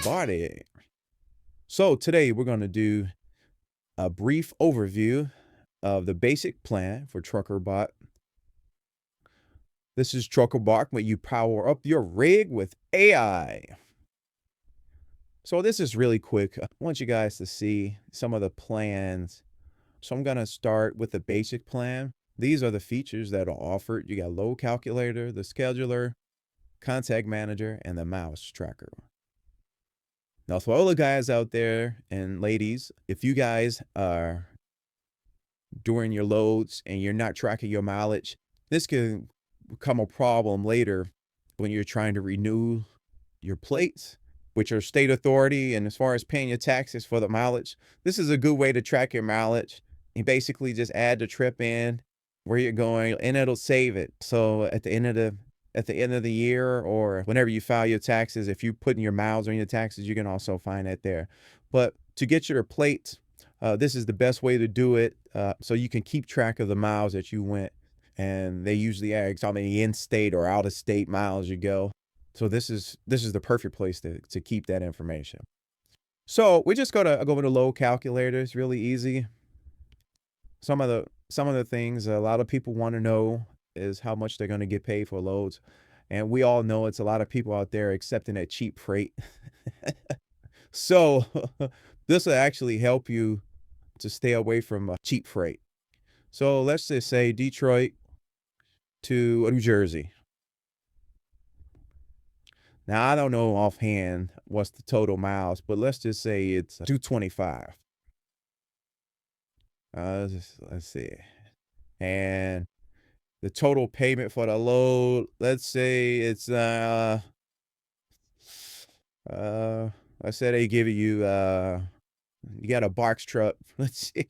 everybody. So today we're going to do a brief overview of the basic plan for TruckerBot. This is TruckerBot, where you power up your rig with AI. So this is really quick. I want you guys to see some of the plans. So I'm going to start with the basic plan. These are the features that are offered. You got load calculator, the scheduler, contact manager, and the mouse tracker. Now, for all the guys out there and ladies, if you guys are doing your loads and you're not tracking your mileage, this can become a problem later when you're trying to renew your plates, which are state authority. And as far as paying your taxes for the mileage, this is a good way to track your mileage. You basically just add the trip in, where you're going, and it'll save it. So at the end of the year, or whenever you file your taxes, if you put in your miles on your taxes, you can also find that there. But to get your plates, this is the best way to do it, so you can keep track of the miles that you went. And they usually ask how many in-state or out-of-state miles you go. So this is the perfect place to keep that information. So we're just gonna go with a load calculator. It's really easy. Some of the things a lot of people want to know is how much they're going to get paid for loads. And we all know it's a lot of people out there accepting that cheap freight. So this will actually help you to stay away from cheap freight. So let's just say Detroit to New Jersey. Now, I don't know offhand what's the total miles, but let's just say it's 225. Let's see. And the total payment for the load, let's say it's let's say they give you you got a box truck. Let's see,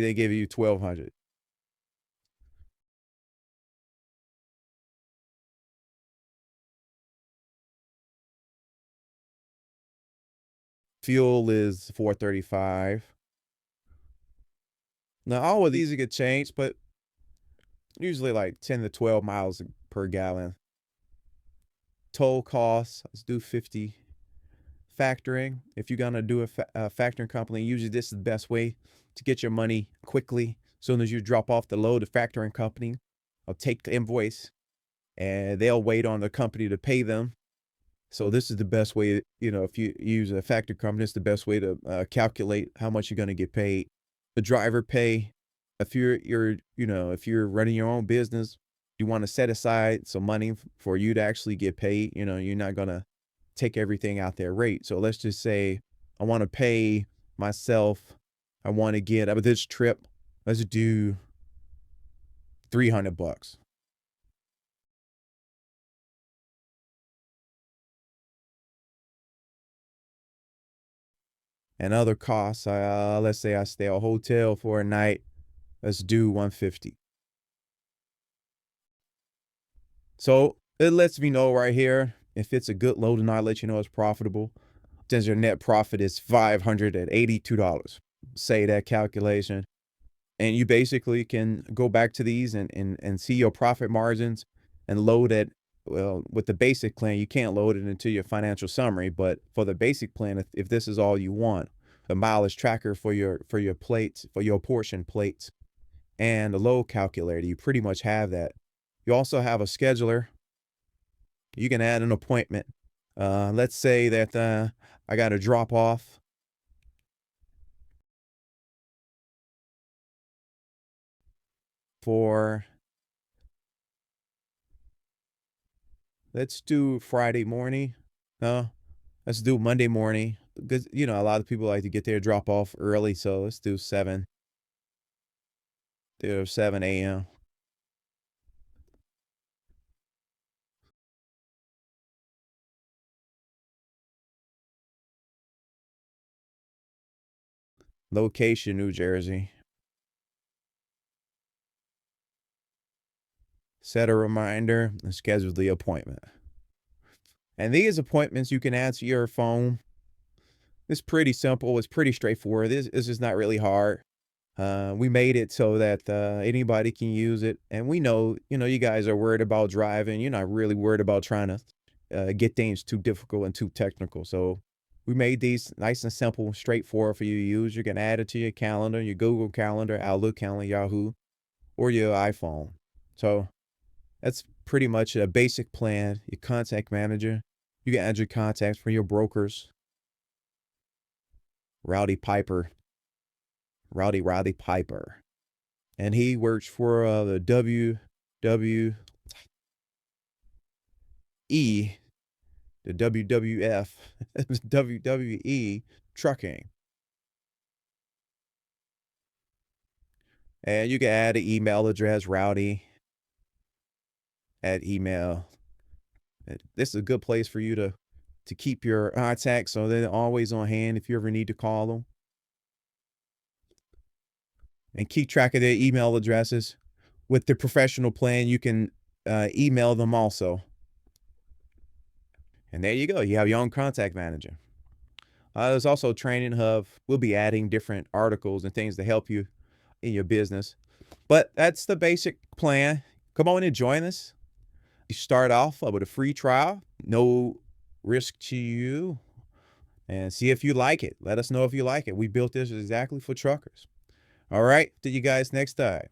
they give you 1,200. Fuel is 435. Now all of these get changed, but usually like 10 to 12 miles per gallon. Toll costs, let's do 50. Factoring, if you're gonna do a factoring company, usually this is the best way to get your money quickly. As soon as you drop off the load, the factoring company will take the invoice and they'll wait on the company to pay them. So this is the best way, if you use a factoring company, it's the best way to calculate how much you're going to get paid. The driver pay, if you're running your own business, you want to set aside some money for you to actually get paid. You're not going to take everything out their rate. So let's just say I want to pay myself, I want to get out of this trip, let's do $300. And other costs, let's say I stay at a hotel for a night, let's do 150. So it lets me know right here if it's a good load or not. Let you know it's profitable. Since your net profit is $582, say that calculation, and you basically can go back to these and see your profit margins and load it. Well, with the basic plan, you can't load it into your financial summary, but for the basic plan, if this is all you want, the mileage tracker for your plates, for your portion plates, and the load calculator, you pretty much have that. You also have a scheduler. You can add an appointment. Let's say that I got to drop off for, let's do Friday morning. No, let's do Monday morning, because a lot of people like to get their drop off early. So let's do 7 a.m. Location, New Jersey. Set a reminder and schedule the appointment. And these appointments you can add to your phone. It's pretty simple. It's pretty straightforward. This is not really hard. We made it so that anybody can use it. And we know, you guys are worried about driving. You're not really worried about trying to get things too difficult and too technical. So we made these nice and simple, straightforward for you to use. You can add it to your calendar, your Google Calendar, Outlook Calendar, Yahoo, or your iPhone. So that's pretty much a basic plan. Your contact manager. You can add your contacts for your brokers. Rowdy Piper. And he works for the WWE, the WWF, WWE trucking. And you can add an email address, Rowdy at email. This is a good place for you to keep your contacts so they're always on hand if you ever need to call them. And keep track of their email addresses. With the professional plan, you can email them also. And there you go. You have your own contact manager. There's also a training hub. We'll be adding different articles and things to help you in your business. But that's the basic plan. Come on and join us. You start off with a free trial, no risk to you, and see if you like it. Let us know if you like it. We built this exactly for truckers. All right. See you guys next time.